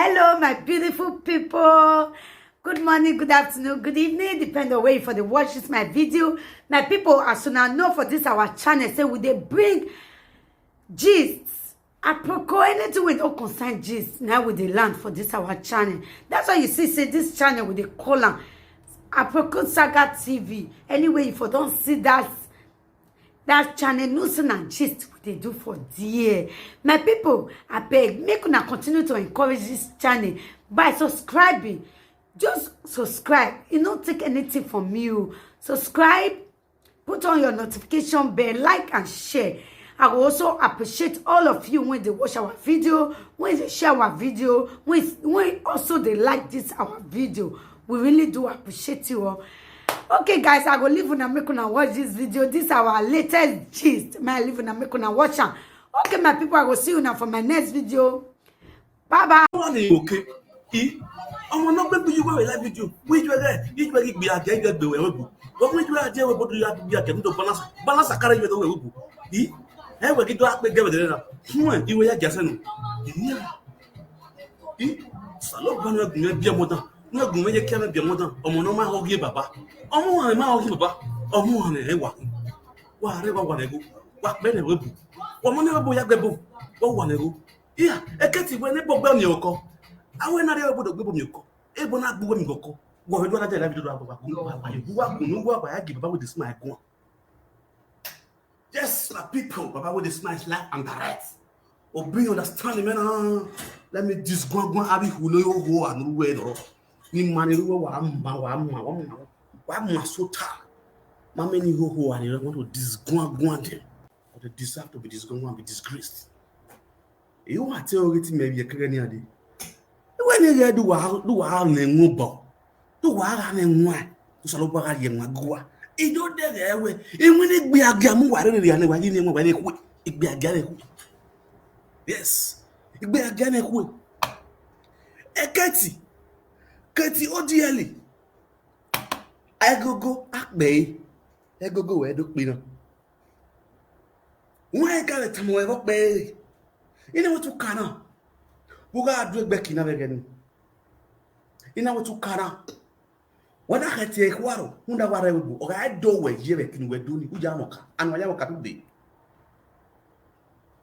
Hello, my beautiful people. Good morning, good afternoon, good evening, depending on where you for the watch this my video. My people, as soon as know for this our channel, say we they bring gists. Apropos anything with no concern gist. Now with the land for this our channel. That's why you see, say this channel with the column. Apropos Saga TV. Anyway, if you don't see that channel news and gist what they do for dear. My people, I beg, make una continue to encourage this channel by subscribing. Just subscribe. It don't take anything from you. Subscribe, put on your notification bell, like and share. I will also appreciate all of you when they watch our video, when they share our video, when also they like this our video. We really do appreciate you all. Okay, guys, I go leave una make una watch this video. This is our latest gist. May I leave una make una watch am. Okay, my people, I will see you now for my next video. Bye bye. Okay. I'm not going to you go live video. Which way? Which way be a gay get the way. But which way I tell what you have to be a to balance a carriage with the way. I will get to act the governor. You will just know. Salon can be a mother. No good when you can't be a mother. Or no matter how give papa. Or more papa. Or more than a walk. Whatever one go. What better will be? Or whenever boy have the book. Or one go. Yeah, a cat when they book on your call. I will not able to go milk. Able not go milk. What do I tell you to do? I give about this my go. Yes, people, Papa with the smile laugh and correct. Or bring understanding, man. Let me just go Abby who know who and who know. Ni money who I'm so tired. Mamma who are you want to disgone them. Or they deserve to be disgone and be disgraced. You are telling maybe a cranium. When you do our name, do our name, to Salopa Yamagua. It don't dare away. And when it be a gamu, I don't know why you name when it be a galley. Yes, it be a galley. A Katy Odially. I go, Akbay. I go, where do cleaner. Why got it to move bay? You know what to Kana? Who got drink back in again? You know what to Kana? When I take water, who or I do where you reckon we're doing Ujamoka and Wayamoka today.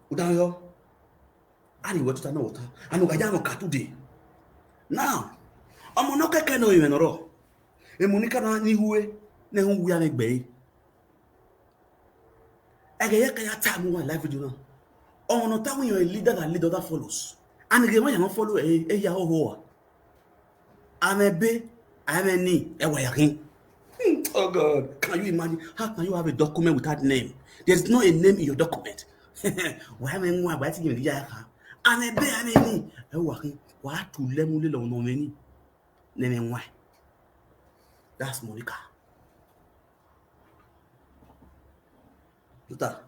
Udayo, I want to know and Wayamoka today. Now, I'm not going to know even all. A Monica Niwe, Nehu Yanek Bay. I get a time my life with you now. Oh, no, time when you're a leader and leader that follows. And again, when you don't follow a Yahoo, I'm a bay. I'm a knee. Oh God, can you imagine? How can you have a document without name? There's no a name in your document. Why am I writing in the yaka? I'm a bear, I'm a knee. What to lemon no many? Name why? That's Monica. Tuta,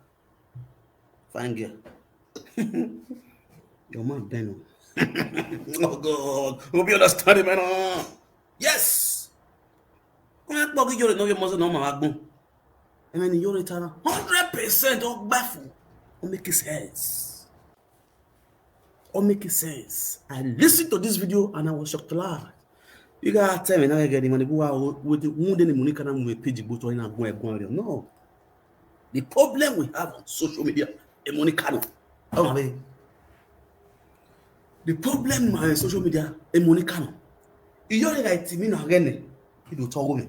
fine girl. Your man, Ben. Oh God, hope you understand, man. Yes. When I talk you know you must know my backbone. I mean you're 100% of baffle. Or make sense. I listened to this video and I was shocked to laugh. You gotta tell me now I get the money go out with the wounded money can we page both in a go. No. The problem we have on social media is money can. Oh man. The problem on social media is money can. Iyo le right mi na gene ido to wo me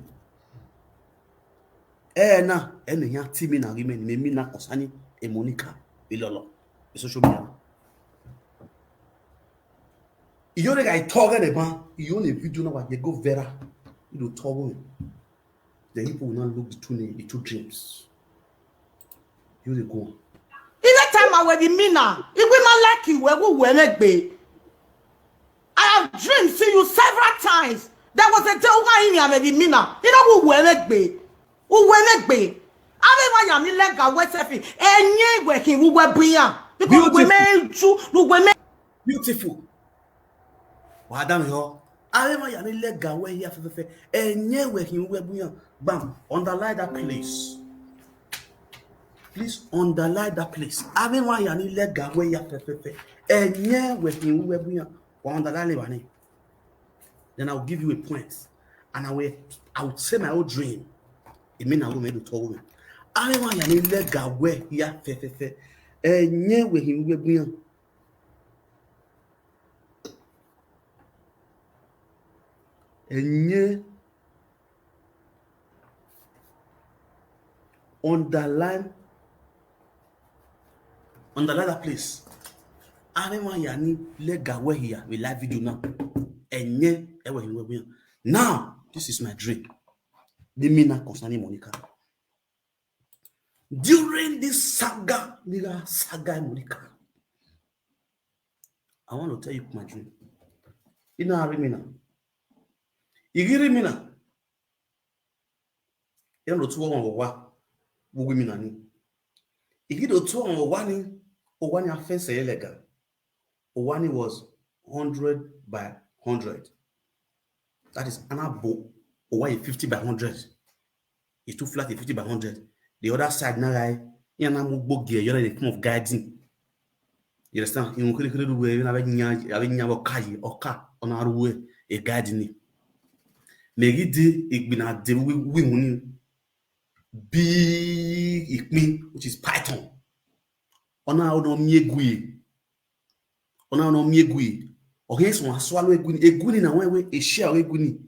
na enya ti mi na ri me ni mi na kosani e Monica ilolo e social media iyo le right to gene ban iyo le video na wa je go viral ido to wo me the people will not look the two dreams you dey go ile time I will be mina igwe ma like you we go we megbe I have dreamed see you several times. There was a day why you may be mina. You know who will be? Who will be? I mean, why you lega West Effie? Any working who will be ya? Because we may do, we may beautiful. Madam yo, I mean, why you lega where here for any working who will be ya? Bam, underline that place. Please underline that place. I mean, why you lega where here for any working who will be ya? Then I'll give you a point. And I will say my own dream. It means I will make the told me. I want you to let go where here, fe. Nye we him we buyan. Nye underline that place. I want you to let go where here. We live video now. Nye we him we buyan. Now, this is my dream. The mina concerning Monica. During this saga Monica, I want to tell you my dream. You know how Mina. You Mina. You know two wa women ani. You know two one affairs illegal. One was 100 by 100. That is anabo. Or 50 by 100. It's too flat, 50 by 100. The other side, now I move gear, you're the form of guiding. You understand? You could do way, you have a car on our way, a guiding. Maybe it been at the women big mean, which is Python. On our no miegui. On our no miegui. Or yes, one swallow a good in a way, a share a guni.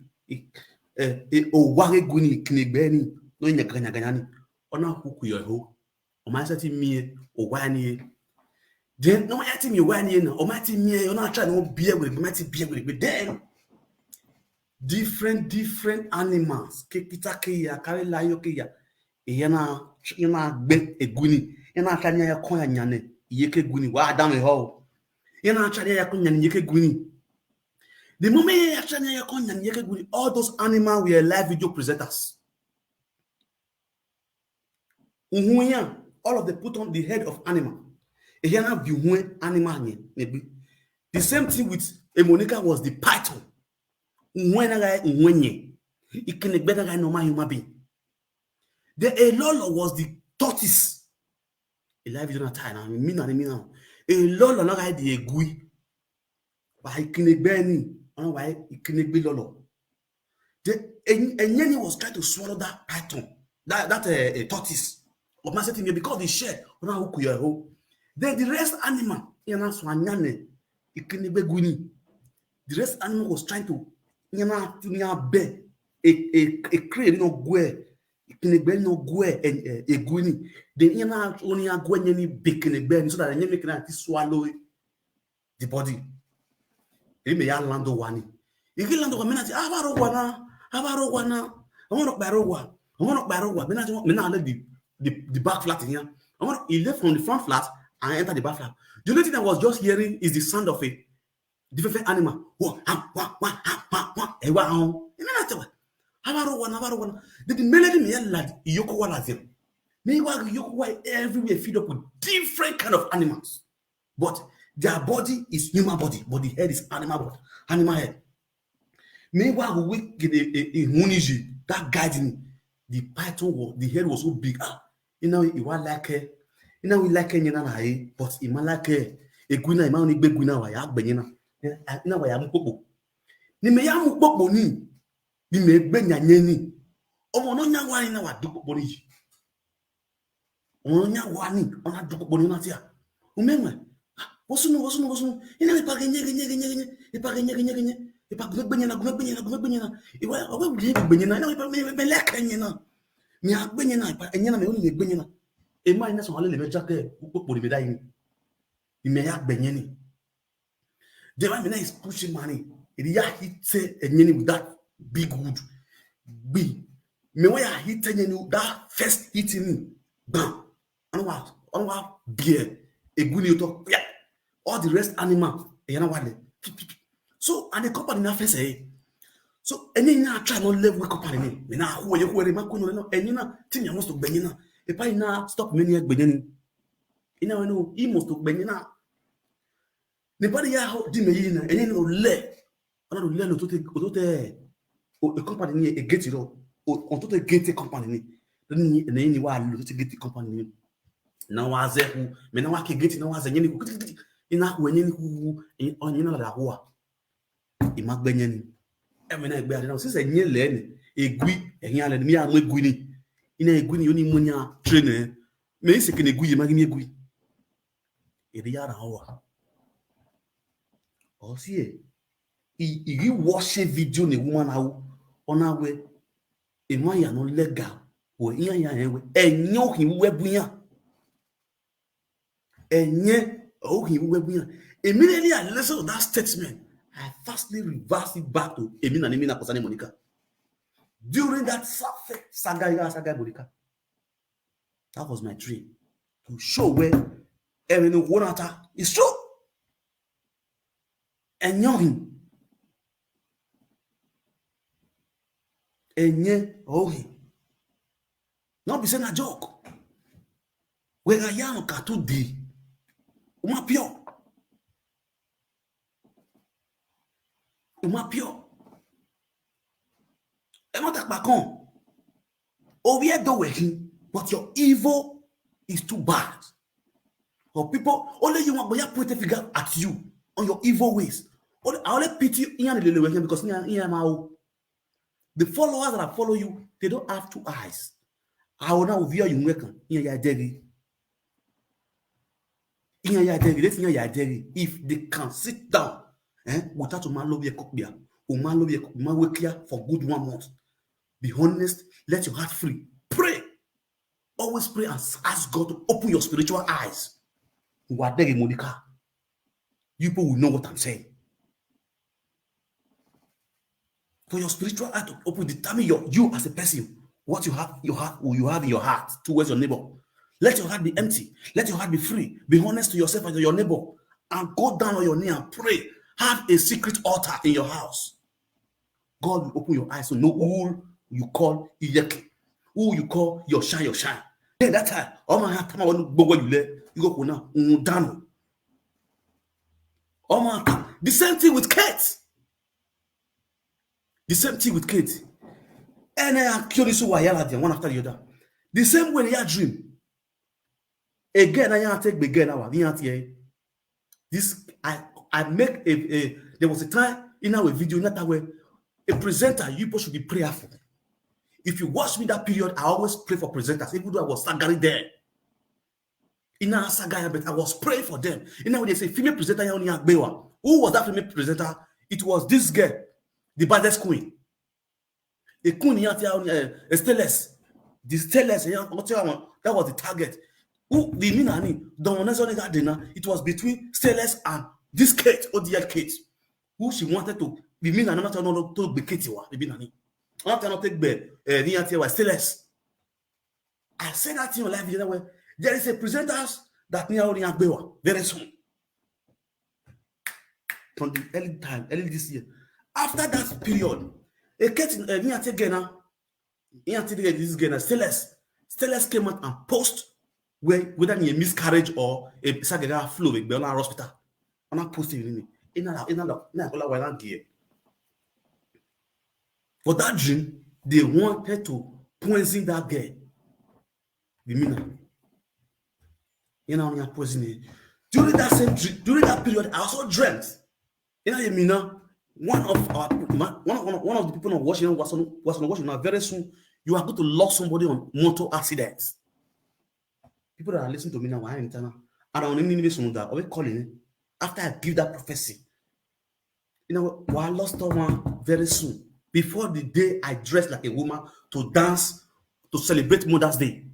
O ware guni knigbeni no nya ganyani ona huku yo ho o ma sati mie o wani then no yati mi wani na o ma ti mie o na try no bia we ma ti bia we then different animals ke kita ke ya kare layo ke ya e na gbe eguni e na try ya kon ya nyane ye ke guni wa adam e ho e na try ya kon nyane ye ke guni. The moment all those animals were live video presenters. All of them put on the head of animal. Animal. The same thing with Monica was the python. It can be better than normal human being. The Elolo was the tortoise. A live video time. A Lolo not like the egui. But I can be why it couldn't be lolo. And was trying to swallow that python, that tortoise. Of my setting because the shed. Then the rest animal, it couldn't be guni. The rest animal was trying to bear a crane no gwe. It couldn't be no gwe and a guni. Then only a gwen bacon a bear so that the name can swallow the body. Ime ya lando wani. Iki lando kwa menati abaro wana. I want to barogwa. Menati the back flat in here. He left from the front flat and enter the back flat. The only thing I was just hearing is the sound of a different animal. The melody me lad yoko wala zero. Me wa yoko everywhere feed up with different kind of animals. But their body is human body, but the head is animal head. Meanwhile, we get a huniji that guiding the python. The head was so big. You know, it was like we like but it man like a guna. It man big guna. Why ask Benyana? You know why I'm popo. Ni me yamu popo ni. Ni me benya nyeni. Omo no nya wani na wa dupo boni. Omo nya wani ona dupo boni na tia. Umema. Wasunu. Ina ipa genye. Ipa genye. Ipa gbenyana. Iwa owe gbenyana. Ina ipa me leka nyena. Mi agbenyana ipa enyana me oni gbenyana. E ma ina so hale le jake popo le medai ni. Ime ya gbenyani. The man is pushing money. It ya hit enyani with that big wood. Me where hit enyani that first hitting me. Bam. Anwa beer. Eguni to yeah. All the rest animal, so and the company na face so any na try no level company me na who you ma kuno no any na tin ya must to benyina e pa na stop many benyini ina we no he must to benyina ne pa ya di me yina any no le ona no le no to te o company ni e get it on to te get company ni ni wa lo to get company ni na wa ze hu me na wa ke get na wa ze nyini ina wenye ni hu onyina la huwa imagbenyeni emena egbe ade na since enye le ni egui ehia le mi anu egui ni ina egui ni oni munya trainer me ise ke egui magi mi egui ede ya ra ho o si e igi watch video ni woman awu ona we enu aya no legal wo iya ya ewe enye ohin webuya enye ohin webuya immediately I listened to that statement I fastly reversed it back to Emina Nimina Kosane Monica. During that saga Monica, that was my dream to show where everything Wonata is true. And young not be saying a joke. Where I am katu di uma pure. Uma pure. I'm not back on. Oh, we are doing, but your evil is too bad. Or people only you want to point a figure at you on your evil ways. I only pity you because the followers that follow you, they don't have two eyes. I will now view you if they can sit down without a man love your copia, or man love your man work here for good 1 month. Be honest, let your heart free. Pray. Always pray and ask God to open your spiritual eyes. Monica. You people will know what I'm saying. For your spiritual eye to open, determine you as a person, what you have in your heart towards your neighbor. Let your heart be empty. Let your heart be free. Be honest to yourself and to your neighbor. And go down on your knee and pray. Have a secret altar in your house. God will open your eyes to know who you call Iyeke, who you call your shine. Then that time, all my time I want to go where you go now. The same thing with Kate. And I curious why one after the other. The same way they dream. Again, I take again our this I make a there was a time in our video not that way a presenter you people should be prayerful. If you watch me that period, I always pray for presenters, even though I was sagari there. In our saga, but I was praying for them. You know, they say female presenter. Who was that female presenter? It was this girl, the baddest queen. The queen, Stelless. The Stelless, that was the target. Who the Minani, the dinner, it was between Stelless and this Kate, or the Kate, who she wanted to be Minani, not to be Katie, the Minani. I cannot take bed. Stelless. I said that in your life the other way. There is a presenters that near only Agbewa very soon. From the early this year. After that period, a cat in Stelless came out and post whether a miscarriage or a Sagara flu with Bella Hospital. I'm not posting in gear. For that dream, they wanted to poison that girl. The Mina. During that same dream, during that period, I also dreamt. One of the people on watching was on watching. Now very soon, you are going to lose somebody on motor accidents. People that are listening to me now, and I don't even know that. Are calling after I give that prophecy? I lost someone very soon. Before the day I dressed like a woman to dance to celebrate Mother's Day.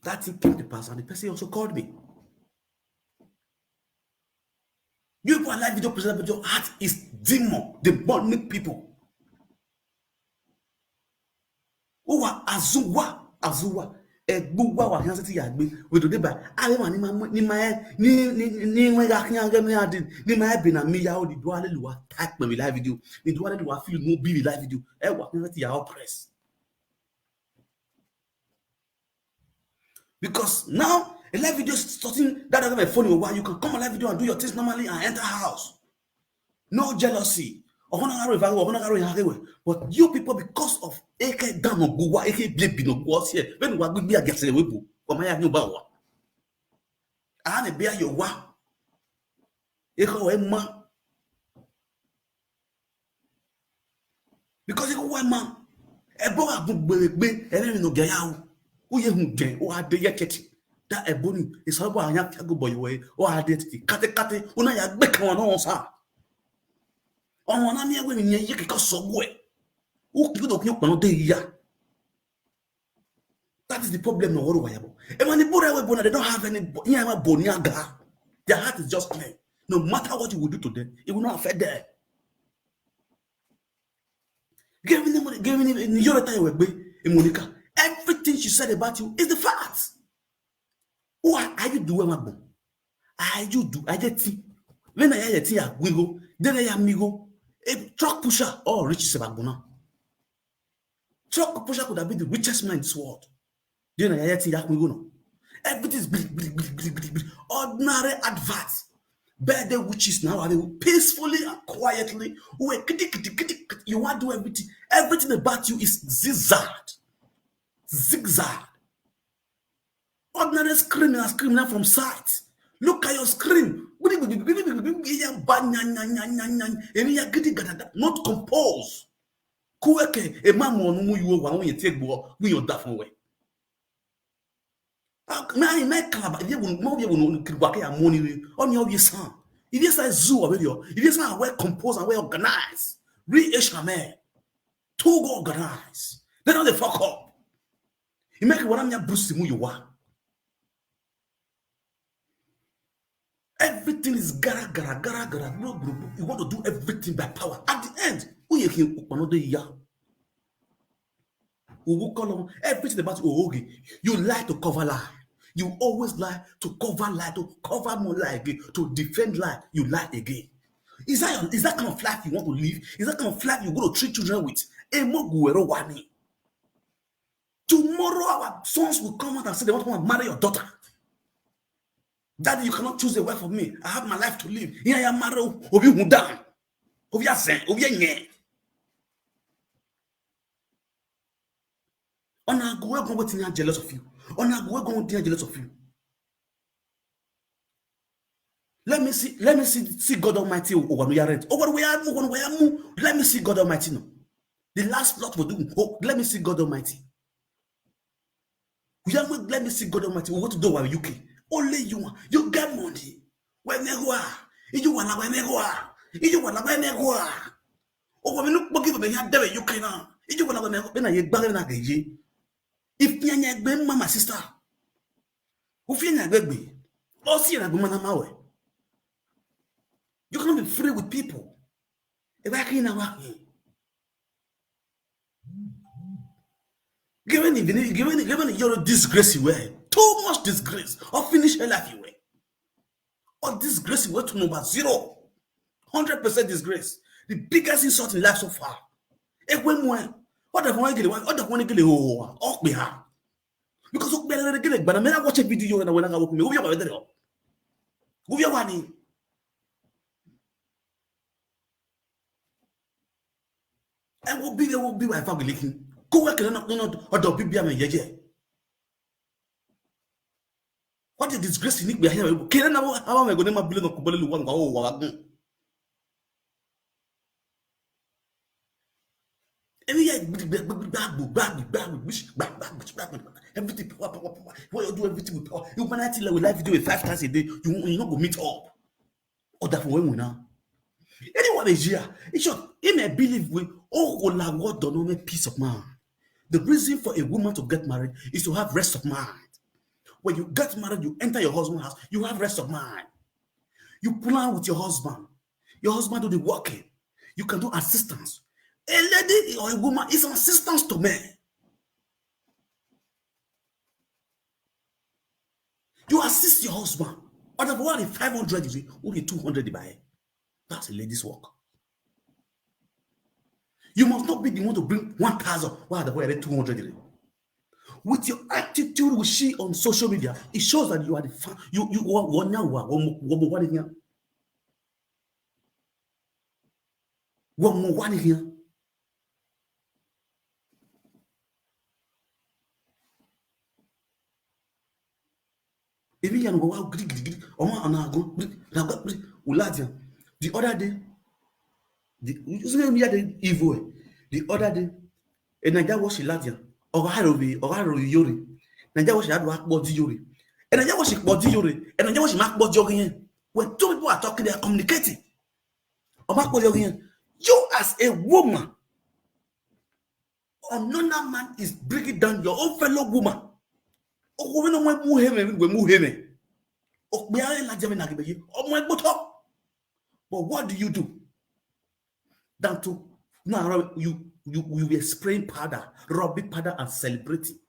That thing came to pass, and the person also called me. You people are like video presenter, but your heart is demon, demonic people. Who are Azua. Egbuwa wa kan seti yagbe we do ba are ma ni ma be na mi ya o di do ale luwa type me live video ni do ale luwa feel no be live video e wa kan seti ya press because now a live video is starting that doesn't have a phone where you can come on live video and do your things normally and enter house. No jealousy. But you people, because of AK down on Buwa, AK baby no was here. When we are be against the webu, or my new bawa. I bear your wa. Eko ema. Because eko ema. Ebo agbegbe ene no gaya o ye hu gen o ade yeketi. That ebony is how anya fiago boy we o ade ti kate una ya gbe kan no sa. On na mi egbe ni ye ke ka sogbo e. O ki do kun pon de ya. That is the problem no worry about. And when the Bona, they don't have any boniaga. Their heart is just clear. No matter what you will do to them, it will not affect them. Giving him in your time with Monica. Everything she said about you is the facts. What are you doing, my boy? Are you do? I get tea. When I hear tea, we go. Then I am go. A truck pusher or rich Sebaguna. Truck pusher could have been the richest man in this world. Then I hear tea, we go no. Everything is bleak. Ordinary adverts. Birthday witches now are they peacefully and quietly. You want to do everything. Everything about you is zigzag. Ordinary screaming from sight. Look at your scream. Not composed. Kuweke a man who you want you take when you're different way. My club, you will know money on your son. If you say zoo already, if you say well composed and well organized, man, too organized. Then all the fuck up. You make what I'm your Bruce who you are. Everything is gara. You want to do everything by power. At the end, who you can another year? Who will call on everything about you? You like to cover lie. You always lie to cover lie, to cover more lie again, to defend lie. You lie again. Is that kind of life you want to live? Is that kind of life you go to treat children with? Tomorrow our sons will come out and say they want to marry your daughter. Daddy, you cannot choose a wife for me. I have my life to live. Here I am married. Obi Hudan. Obi Asen. Obi Nye. Ona go we go to jealous of you. Ona go we go jealous of you. Let me see God Almighty. Let me see God Almighty. No. The last plot will do. Oh, let me see God Almighty. Let me see God Almighty. What to do with UK? Only you get money. When you go, you want to go. Oh, when you give me a day, you can. You want to be a bag. If you are a mama sister, who feel like baby, or see a woman amawe, you cannot be free with people. If I can now, given your disgrace, you were too much disgrace, or finish your life, you were, or disgrace, you were to number 0, 100% disgrace, the biggest insult in life so far. If when what the one get off me ha. Because of better but I mean I watch a video and when I walk me, who you want? I will be my family. Go work and not or the people me ye. What a disgrace in it here. Can I how am I going to billion of Kubali one go? Everything what you do everything with power. Humanity will life do it 5 times a day. You not go meet up. Or that for when we now. Anyone is here. It's short. He may believe we all what don't know peace of mind. The reason for a woman to get married is to have rest of mind. When you get married, you enter your husband's house, you have rest of mind. You plan with your husband. Your husband do the working. You can do assistance. A lady or a woman is an assistance to men. You assist your husband. Out of what 500 you see, only 200 you buy. That's a lady's work. You must not be the one to bring 1,000. Why the boy 200? With your attitude with she on social media, it shows that you are the fan. You are one now. One here. One here. Even you go out Oma anago, uladia. The other day, the evil. The other day, and Naija was Ladia, or Yori. Naija was Yadwak body Yori. And Naija was body Yori, and Naija was Mark body jogging. When two people are talking, they are communicating. Or Mark body jogging. You as a woman, another man is breaking down your own fellow woman. Oh, we don't want to move him, we move him. Oh, we are in La Jamina, oh, my bottom. But what do you do? Than to now you were spraying powder, rubbing powder, and celebrating.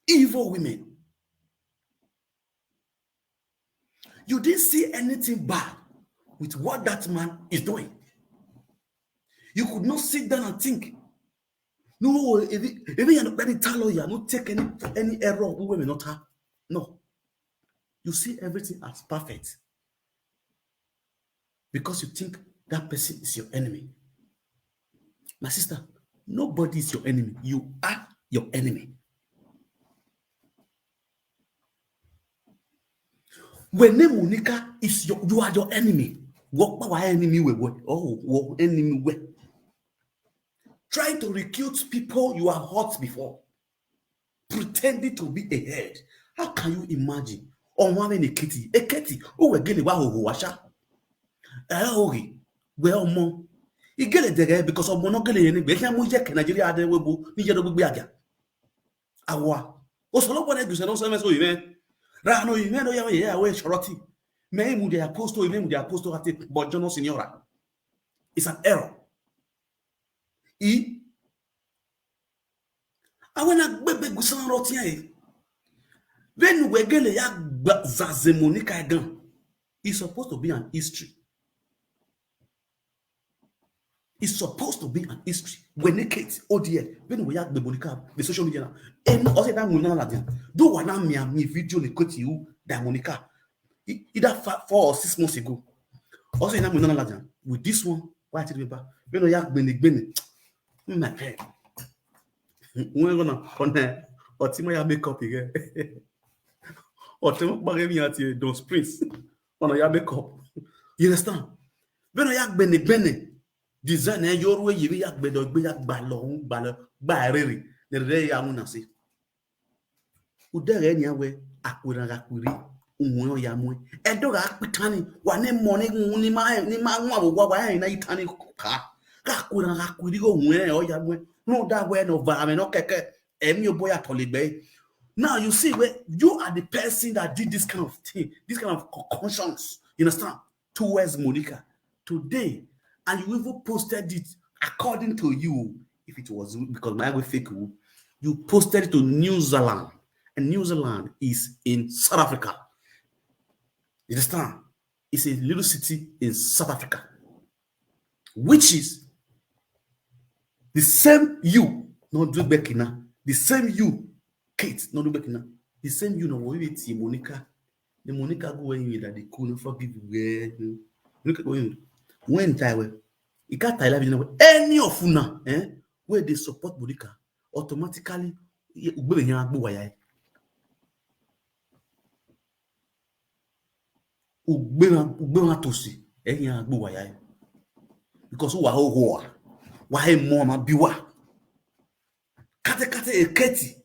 Evil women. You didn't see anything bad with what that man is doing. You could not sit down and think, no, if you're not ready to tell you, not take any error, we will not have. No. You see everything as perfect because you think that person is your enemy. My sister, nobody is your enemy. You are your enemy. When Monica is you are your enemy. What enemy enemy. Trying to recruit people you have hurt before, pretending to be a head. How can you imagine? On one a kitty, who will get a washa. Well, more. You get it there because of monopoly. We can't move Nigeria. They will be Nigeria. Awa. Also, no one else. No service. We man. Rano, you know, yeah, away Charlotte. May move the apostle, even the apostle at it, but Jono Signora. It's an error. I wanna bebe gusan rotier. When we get ya zazemonika again, it's supposed to be an history. It's supposed to be an history. When they get ODL, when we have the Monica, the social media, and also that Monica Ladian, do one me video they cut you that Monica either 4 or 6 months ago. Also, that Monica Ladian with this one, why did we back? When we have been my pet. We're gonna connect or Timo makeup again. Or Timo Bagami at those prints on your makeup. You understand? When I have been design your way, you have been balong, barry, the ray amunasi. Udare anyway, Akuri, Yamwe, and dog Akitani, one morning, Nima, why in a tiny car. No, that way, no, but I mean, okay, and your boy at Holiday. Now you see where you are the person that did this kind of thing, this kind of conscience, you understand, towards Monica today, and you even posted it according to you. If it was because my way fake, you posted it to New Zealand, and New Zealand is in South Africa. You understand? It's a little city in South Africa, which is the same you, not do back in the same you, Kate, not do back in the same you, no, we see Monica. The Monica going that they couldn't forgive you. Look at when Taiwan, you can't tell you any of Funa, where they support Monica, automatically, because who are why more ma biwa kate eketi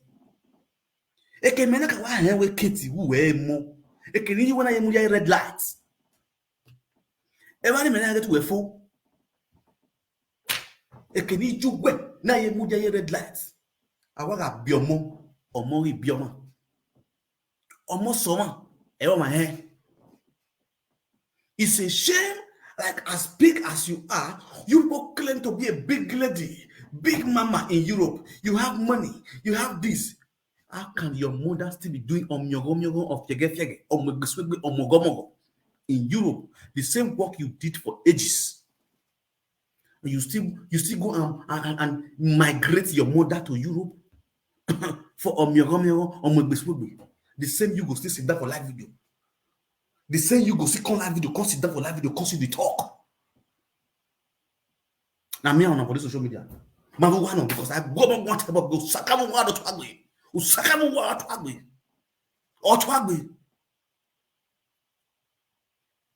eke menaka wa hen we keti wu we mo eke ni wona yemu ya red light e ba ni menaka to we fo eke ni jugwe na yemu ya red light awaga biomo omo ri bioma omo soma e wa ma hen. It's a shame. Like as big as you are, you both claim to be a big lady, big mama in Europe. You have money, you have this. How can your mother still be doing omyogo of fege omogomogo in Europe? The same work you did for ages. You still go and migrate your mother to Europe for omyogo omogbesuegbe. The same you go still sit down for live video. They say you go see come live video, come sit down for live video, come see the talk. Now me on social media. Mama one because I go want to go sakamu wa to agbe. Usakamu wa to agbe. O to agbe.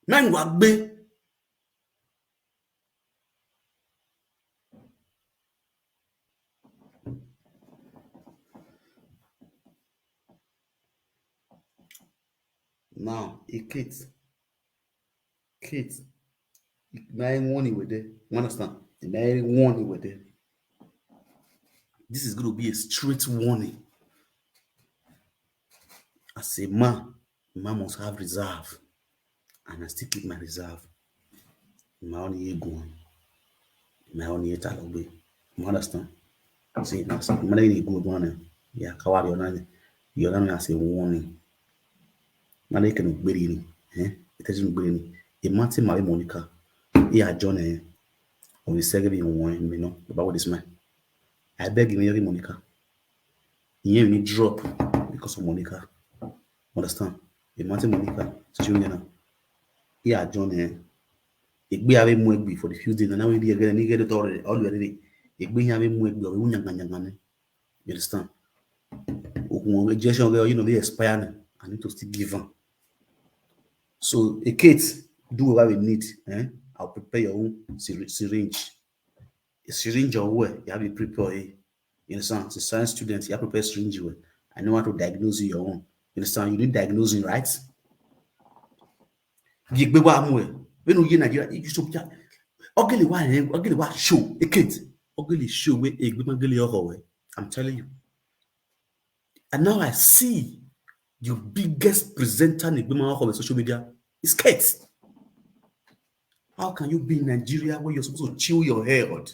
Man wa gbe. Now, a Kate, marrying one with there. You understand? Marrying one with there. This is going to be a straight warning. As a man must have reserve, and I still keep my reserve. My own ego, my own talogbe. You understand? See, now, man, any good one, yeah, kawari you're not as a warning. Man, they can be in, it isn't green. A Martin Mary Monica, yeah, John, or the second one, you know, about this man. I beg you, Mary Monica. You need drop because of Monica. Understand? A Martin Monica, situation, yeah, John, Igbe have mu egbe for the few days, and now we get it already. Igbe have mu egbe, we unyanganyangane. You understand? Rejection girl, you know, they expire. I need to still give them. So a kit, do what we need. I'll prepare your own syringe. A syringe or where you have to prepare. You understand? As a science student, you have to prepare syringe where. I know how to diagnose your own. You understand? You need diagnosing, right? Gigbe wa mu e. When we in Nigeria, you show Ogele wa show a kit. Ogele show where a good man. I'm telling you. And now I see your biggest presenter on social media is Kate. How can you be in Nigeria where you're supposed to chill your head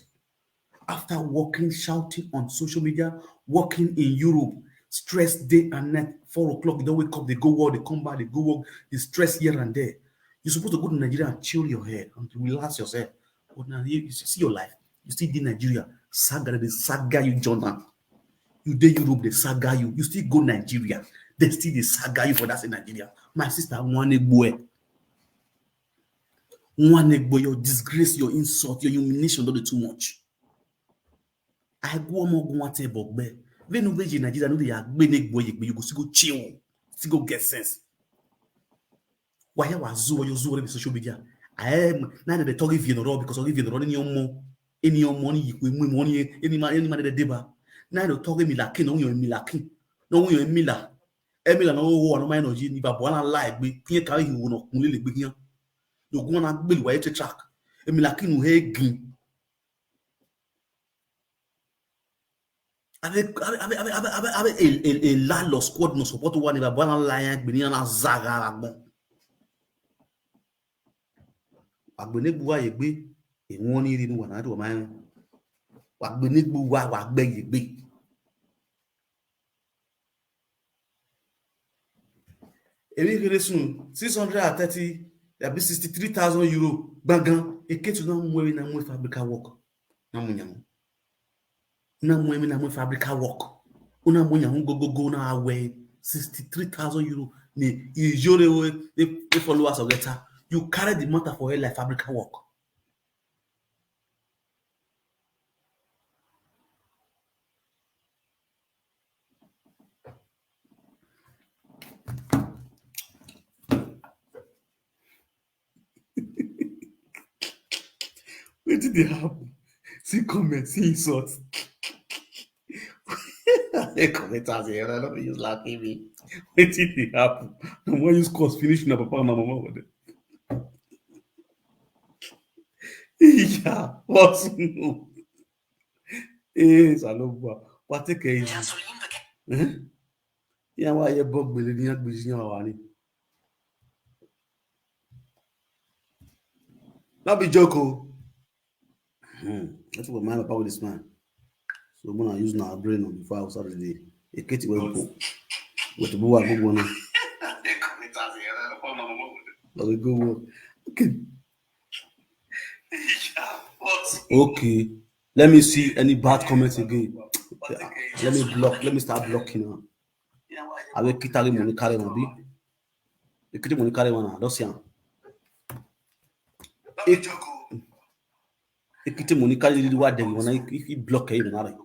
after working, shouting on social media, working in Europe, stressed day and night, 4 o'clock, you don't wake up, they go work, they come back, they go work, they stress here and there. You're supposed to go to Nigeria and chill your head and relax yourself. But now you see your life. You still in Nigeria, they saga you, Jonah. You dey Europe, they saga you. You still go Nigeria, they still they saga you for that in Nigeria. My sister, one boy, your disgrace, your insult, your humiliation don't do too much. I go more go want table, but when you in Nigeria, no they are you go still go chill, still go get sense. Why you was zoo on social media? I am now they talk if you know because of if you know any your money, you money, any money the deba. Now they talk me like no you me like no you me la. Emila no wo no mind oji ni babo na lie gbe kin ka yi wo no kun le gbe yan. You go na gbe wa e track. Emila kin no he gin. Avec a landlord squad no support one ba bana lie gbe ni na zaga la gbon. Agbenegbu wa yegbe e won ni ri ni wa na do ma agbenegbu wa gbe yegbe. Eri kere sun 630 that be 63,000 euro gbangan eketu na mu na mu fabrica work na mu yan na mu emi na mu fabrica work una mu yan go na awe 63,000 euro ni ijore we the followers of letter you carry the matter for like fabrica work. Where did they happen? See comments, see insults. The commenters here, I don't use laughing me. Where did they happen? And why use course finishing up papa and mama with it? Yeah, what's no? Salomba. What take it easy? Yeah, why you bug with the young business? Not be joke. That's what man about this man. So I'm gonna use our brain before I start the day. A kitty will go. What the boy go on? Okay, go. Okay. Let me see any bad comments again. Let me block. Let me start blocking now. I will keep telling money carry one be. You keep money carry one. Don't see him. Ekiti money carry the word them when I block him now.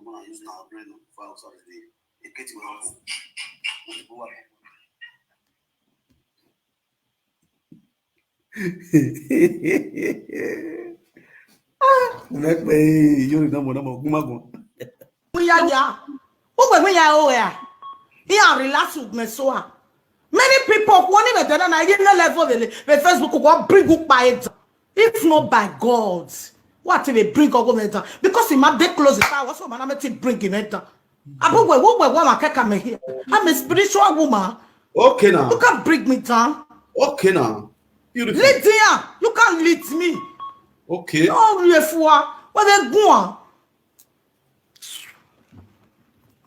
Make me you know gumago. We ya. Who we ya o ya. Here relax with me so. Many people won't even tell them I didn't level the Facebook will bring up by it. If not by God, what if they bring up because in my day close it I was so man I'm bringing it. I'm a spiritual woman. Okay now. You can't bring me down. Okay now. Beautiful. Lydia, you can't lead me. Okay. Oh, you fool. What they go on?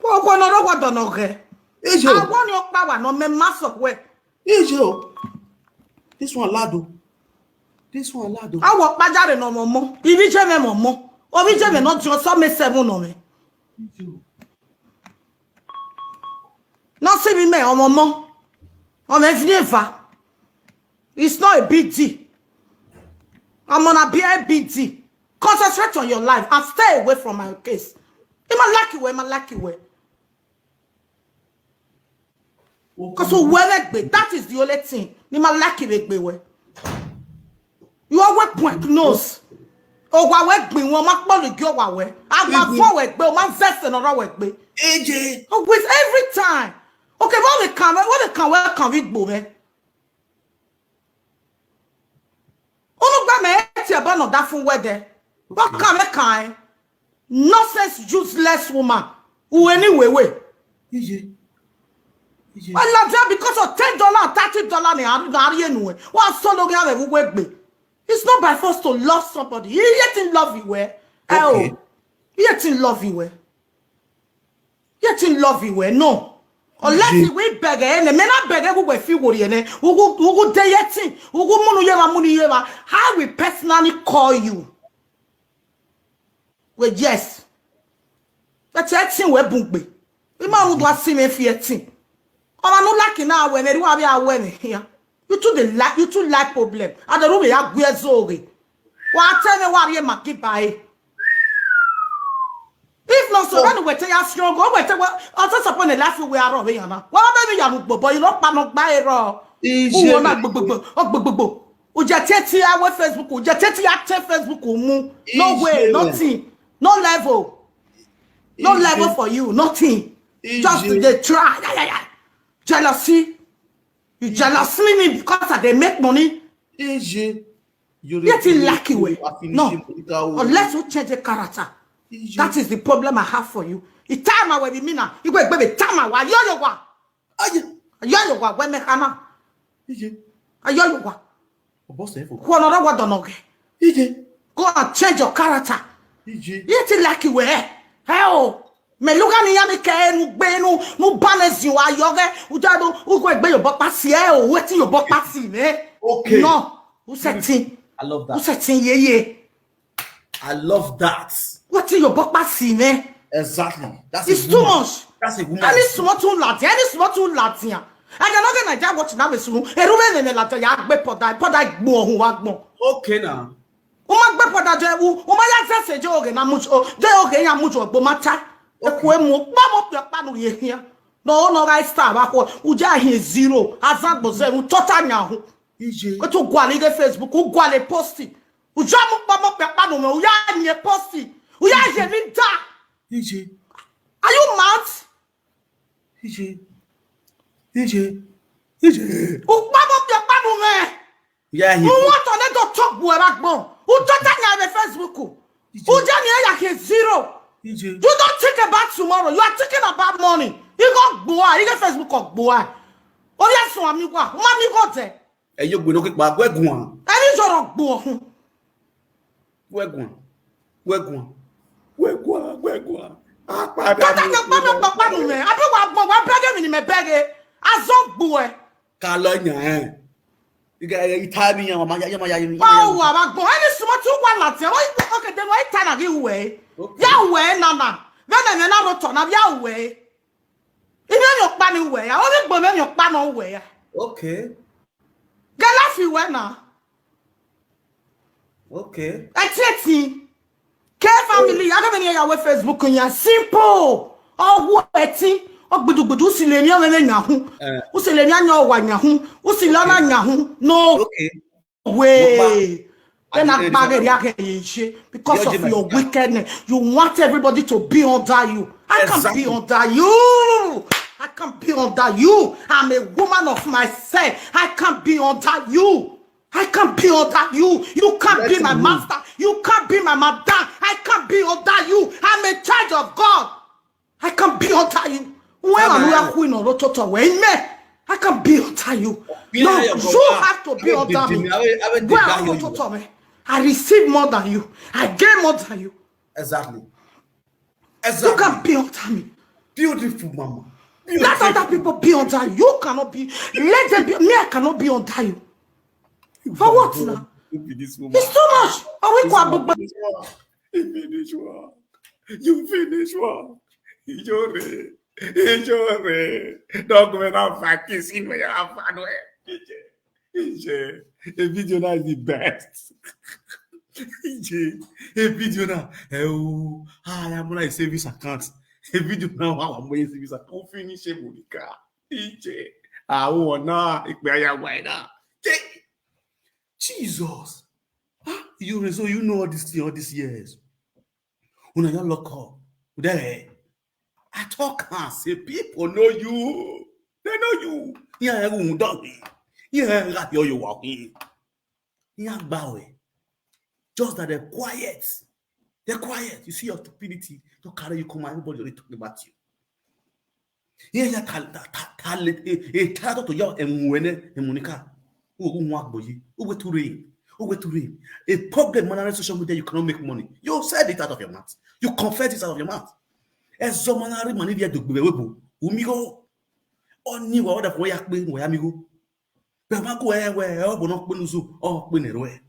What don't know. I want your power, no me massive way. This one lado. This one lado. I walk Bajare no more. If you tell me more, or we tell me not just some 7 on me. Not see me, or more. On never. It's not a big deal. I'm gonna be a big deal. Concentrate on your life and stay away from my case. In my lucky way. Because that is the only thing. In my lucky way. You always point nose. Oh, why work me? One mark ball go away. I'm forward, but one vest and another work me. AJ. Oh, with every time. Okay, what can we go, man? About that from weather. What kind? Nonsense, useless woman. Who anyway way. I love that because of $10, $30 what so long have we work. It's not by force to love somebody. You yet in love you where. Oh, yet in love you where. Yet in love you where. No. Unless we beg and the men are begging who were few worrying, who go dating, who go money, how we personally call you. Well, yes. That's that thing we're bumpy. We might not see me fearing. I'm not lucky now when everyone are winning here. You too like problem. And the room we have weird zoe. Well, tell me what you might keep by. If not so, then we tell you strong. Go wait. I'll just upon the life we are over here now. Well, maybe you boy, you don't panic by it all. Who want Ujateti our Facebook, Ujateti active Facebook, no way, nothing, no level, no level for you, nothing. Just they try, jealousy. You jealous me because they make money. Yet in lucky way. No, unless you change the character. That is the problem I have for you. The time I will be mina. You go baby time I wa yo wa. Yo wa when me kana. Yo wa. Who another what don't know. Go and change your character. Yet in lucky way. Hell. Me look at me ke nu gbe nu balance you ayoge. Ujado u go gbe your back pass here o wetin your back pass me. Okay. No. Who setting? I love that. Who setting ye. I love that. What in your back pass me? Exactly. That's it's too much. That's a woman. Any small too Latin. Any small too Latin. And you're not gonna watch that soon. A woman in the Latin, ya be poda more who want more. Okay now. Uma be poda je u. Uma ya say je oge na mucho. Je oge ya mucho bo mata. Ekwe mo ba mo pe panu ye here. No right star ba ko. Uja here 0. Azan bo 0. Total nya ho. Ko to gwa le Facebook, ko gwa le posti. Uja mo ba mo pe panu me. Uya nye posti. Uya je mi da. Are you mad? DJ. Who up your panu me? Yeah, who want to let talk boy back bon? Who don't have a Facebook? Who just here 0? You don't think about tomorrow. You are thinking about money. You got boy. You got Facebook got boy. Oh yes, so amigo. Mami got there. And you go look back. Where go on? Any sort of boy. Where go on? Where go on? Where go on? Where go on? I don't know beg Azon boy. Kalonya, you got a timing. Oh, I'm going to smoke 2 1 Latin. Okay, then why time give way? Yahweh, Nana. Then I'm not turn of Yahweh. Even your panny way. I only believe your panel way. Okay. Get off you now. Okay. That's it. Care family. I don't know your Facebook on your simple. Oh, what? Ogbudugudu sileni o nyahu. O sileni anya o wa nyahu. O silana nyahu. No. Okay. way. Then I because of your wickedness, you want everybody to be under you. I can't be under you. I can't be under you. I'm a woman of myself. I can't be under you. I can't be under you. You can't be my master. You can't be my madam. I can't be under you. I'm a child of God. I can't be under you. When I'm queen or rototo, I can't be under you. No, you have to be under me. I receive more than you. I get more than you. Exactly. You can't be under me. Beautiful, mama. Beautiful. Let other people be under you. You cannot be. Let them be. Me, I cannot be under you. For what now? It's too much. Are we going to You finish work. You finish work. Document of fact is in where you have fun. A video now is the best. A video now. Oh, I am going to service account. A video now. I'm going to service account. Finish it, Monica. I want now. Jesus. So you know all these years. When I look up, there. I talk and say people know you. They know you. Yeah, you don't. Yeah, you walking. Yeah, bow. Just that they're quiet. They're quiet. You see your stupidity. Don't carry you come. Everybody already talking about you. Yeah, to your and Monica. Who to rain. A problem on social media, you cannot make money. You said it out of your mouth. You confess it out of your mouth. As someone money via the Webo, Umigo, only what of way I bring where amigo. Bamago, where elbow not Bunuzu or Winnerway.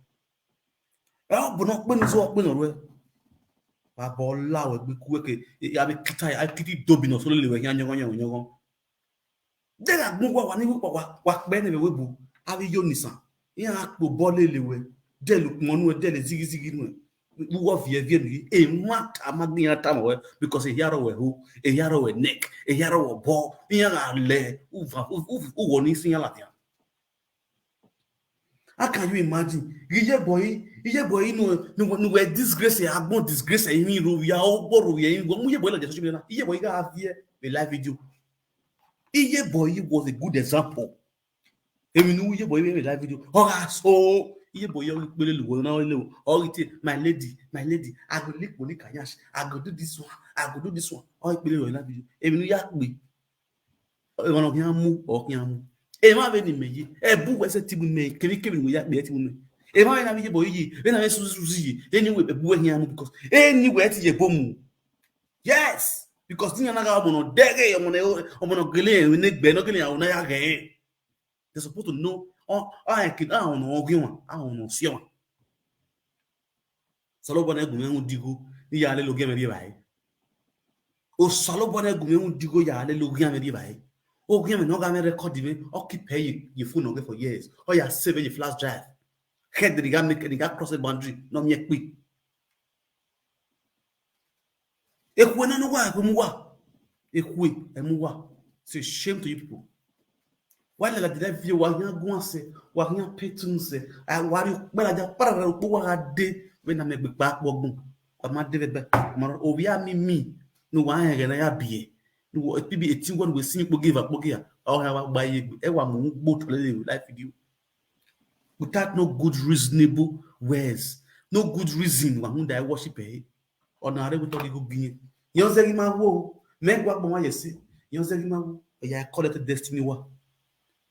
Elbow not Bunuzu or Winnerway. Babola would be quick. I pity Dobinos only when you're young. Then I move what Ben Webu, Avionisa. Yeah, Bolly, Deluk Monu, Del Ziggy. Who of ye a mat a magnia tamoe because a yarrow a yarrow neck, a yarrow ball, le, who won in Latia. How can you imagine? Ye boy, no, where disgrace, I have more disgrace, I mean, we are all borrowing, we are just ye boy, have here a live video. Ye boy was a good example. And we knew ye boy, a live video. Oh, so. My lady, I go lick Monica Yash. I go do this one. Oh, even yak me. One of Yamu or Yamu. A man in me, a book was a team me, can you give me yak me? A man have a boy, when I Susie, anyway, a boy Yamu because anywhere to your boom. Yes, because the other one on Degay, I'm on a gillian, we need Benogany on Nayagay. They're supposed to know. Oh, I don't know. I don't know. See one. Salobane Gumen Digo, Yale Lugame Divide. Oh, Salobane Gumen Digo Yale Lugame Divide. Oh, give me no game record even, or keep paying your phone away for years. Or you're saving your flash drive. Head the gam and got cross the boundary, no me quick. If we don't know if we and move, it's a shame to you people. While la did view what you go say, what you pay say, I worry well at the parallel day when I make back walk. I'm not David back. Oh, we are me. No one I be. No, it be a team one will see people give up. Or have by you. Everyone both life with you. Without no good reasonable words, no good reason why I worship a or not able to go be. You're saying my woe, make what more you see. You're saying my woe, I call it a destiny.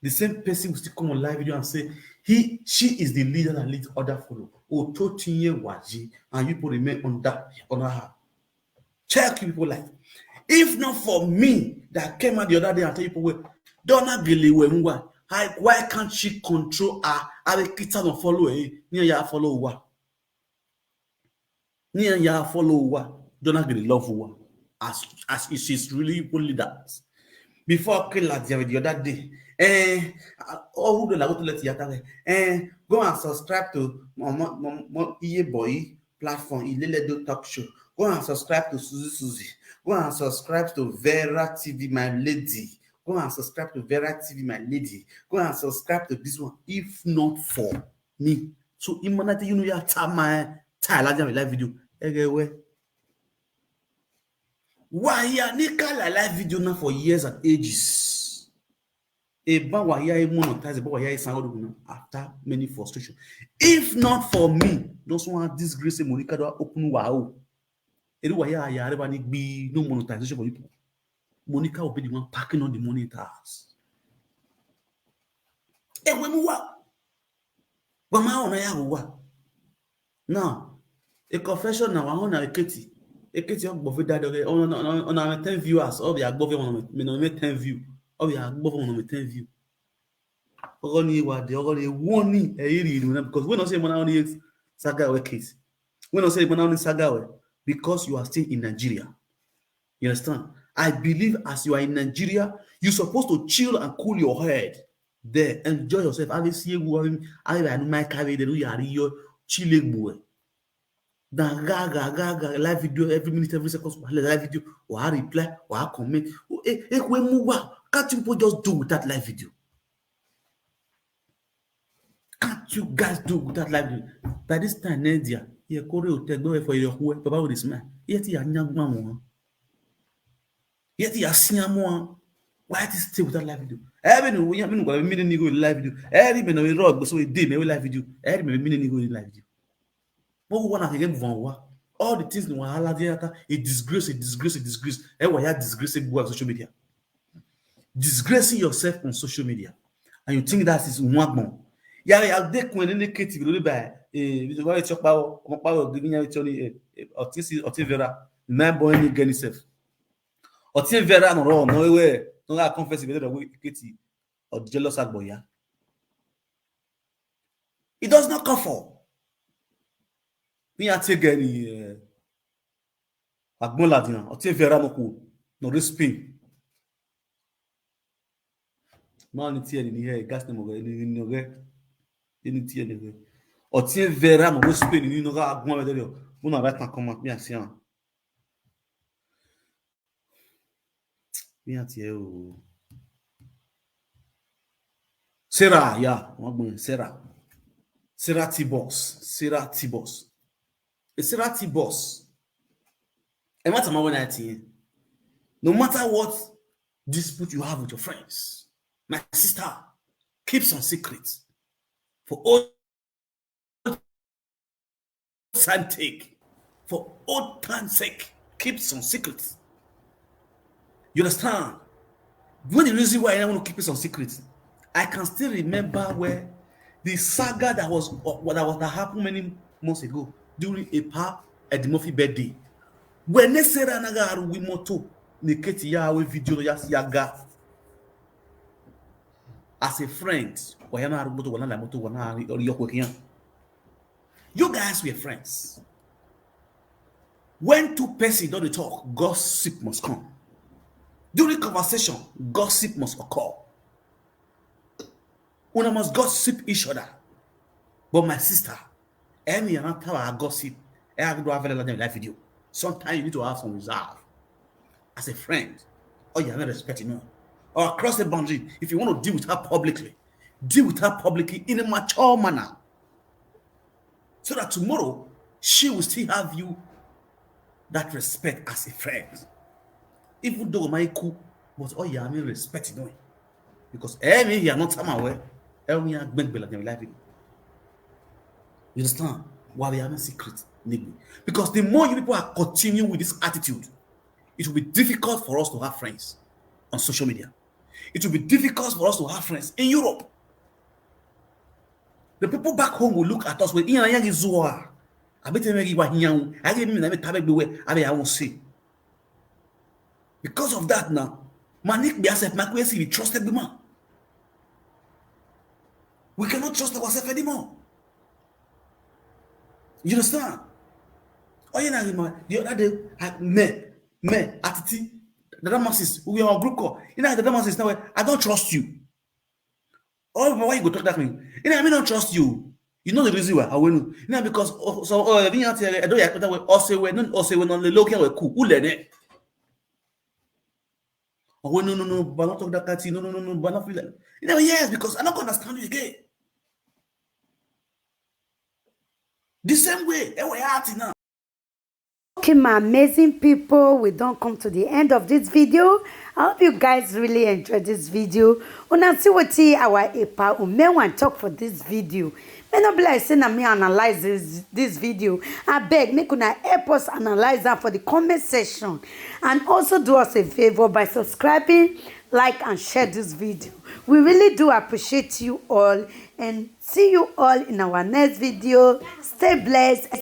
The same person will still come on live video and say, she is the leader that leads other follow. Oh, 13 waji, and you people remain under her. Check people life. If not for me that came out the other day and tell people, don't not believe why can't she control her? I will keep on follow her. Near ya follow what? Near ya follow what? Don't not really love what? As she's really only that. Before I kill the other day. Who do I want to let you go and subscribe to Iye Boy platform, Ileledo Talk Show. Go and subscribe to Susie. Go and subscribe to Vera TV, my lady. Go and subscribe to Vera TV, my lady. Go and subscribe to this one. If not for Me. So imanate you know ya tama live video. Egewe. Why ya nika live video now for years and ages? Eba wa ya monetize, eba wa ya sango after many frustration. If not for me, those one disgrace Monica do open wow. Eri wa ya areba ni be no monetization for people. Monica will be the one packing on the money in the house. Ewe mu wa. Wama ona ya wa. Now, a confession now, I want a Eketi. Eketi above that on 10 viewers, or the above on me 10 view, or the above on 10 view. Ogoni wa de ogoni warning because when I say mana only Sagawe case. When I say mana only Sagawe, because you are still in Nigeria. You understand? I believe as you are in Nigeria, you're supposed to chill and cool your head there, enjoy yourself. I will see you I my carry the you chilling boy. Gaga live video every minute, every second, live video, or I reply, or I comment. Can't you just do with that live video? Can't you guys do with that live video? By this time, Nadia, you go for your who, Papa with this man. Yet you are young man. Yet you are senior more. Why is still with that live video? Every we have been going to go live video. Every minute we rock, so we did maybe live video. Every minute go live video. All the things a disgrace. And why you disgracing on social media? Disgracing yourself on social media, and you think that is one more. Yeah, they can indicate you by a talk about giving you or Vera, man boy, any getting self. Or Vera, no way, no, confess Kitty or jealous at boy. It does not come for. Me a take any agboladina or take Vera no respect. Man, it's here in here, gas name in no way. In tea anyway. Or take Vera no respect in no agbola there. Una right na comment me asian. Me a tie o. Sarah, yeah, one Sarah. Sarah T-Boss. A Sarah T-Boss. And what am I when I tell you? No matter what dispute you have with your friends, my sister, keep some secrets. For old time's sake. For old time's sake, keep some secrets. You understand? One of the reason why I want to keep some secrets, I can still remember where the saga that happened many months ago during a Pa Eddie Murphy birthday. When they say that we moto neketi ya we video ya yaga as a friend, you guys were friends. When two persons don't talk, gossip must come. During conversation, gossip must occur. Una must gossip each other. But my sister, any and after gossip, I do have a live video. Sometimes you need to have some reserve as a friend, or you're not respecting her, or across the boundary. If you want to deal with her publicly in a mature manner, so that tomorrow she will still have you that respect as a friend. Even though my cool, but oh yeah, I mean respect you know, because you are not time aware. You understand? Why we are not secret, because the more you people are continuing with this attitude, it will be difficult for us to have friends on social media. It will be difficult for us to have friends in Europe. The people back home will look at us with because of that now, Manik Biasef Makwesi, we trusted the man. We cannot trust ourselves anymore. You understand? Oh, you know, the other day, me, Atiti, the Damasis, we are a group call. You know, the Damasis now, I don't trust you. Oh, why you go talk that thing? You know, I don't trust you. You know the reason why I will. You know, because I don't also when on the local cool. Who let it? Oh, no, but not talk that cat. No, but not feel that. You know, yes, because I don't understand you again. The same way, we are now. Okay, my amazing people, we don't come to the end of this video. I hope you guys really enjoyed this video. Una see what our epa umewan talk for this video. May not be like saying that me analyze this video. I beg, make una help us analyze that for the comment section. And also do us a favor by subscribing, like, and share this video. We really do appreciate you all. And see you all in our next video. Stay blessed.